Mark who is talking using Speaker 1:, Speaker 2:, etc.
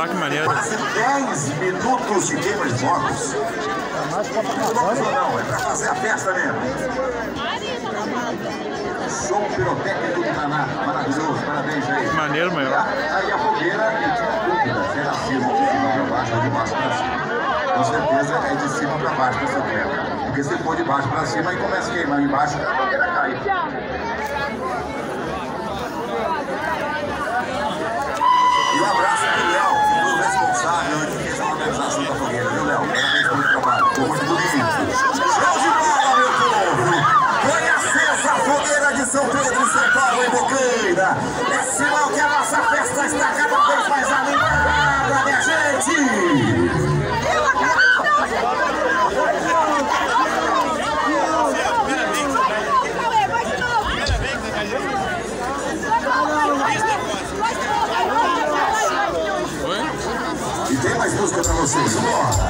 Speaker 1: que maneiro.
Speaker 2: Quase 10 minutos de queima de fogos. Não, é pra fazer a festa mesmo. Show pirotécnico do Naná. Maravilhoso, parabéns aí.
Speaker 1: Maneiro, maior.
Speaker 2: Aí a fogueira, eu tinha dúvida se era cima, de cima pra baixo ou de baixo pra cima. Com certeza é de cima pra baixo que você quebra. Porque se for de baixo pra cima, aí começa a queimar embaixo, a fogueira cai. E um abraço pro Léo, o responsável que fez a organização da fogueira, viu, Léo? Parabéns pelo trabalho, ficou muito bonito. Show de bola, meu povo! Foi acesa a fogueira de São Pedro e São Paulo em Bocaina. É sinal que a nossa festa está cada vez mais animada, minha gente! E tem mais música pra vocês, vamos lá!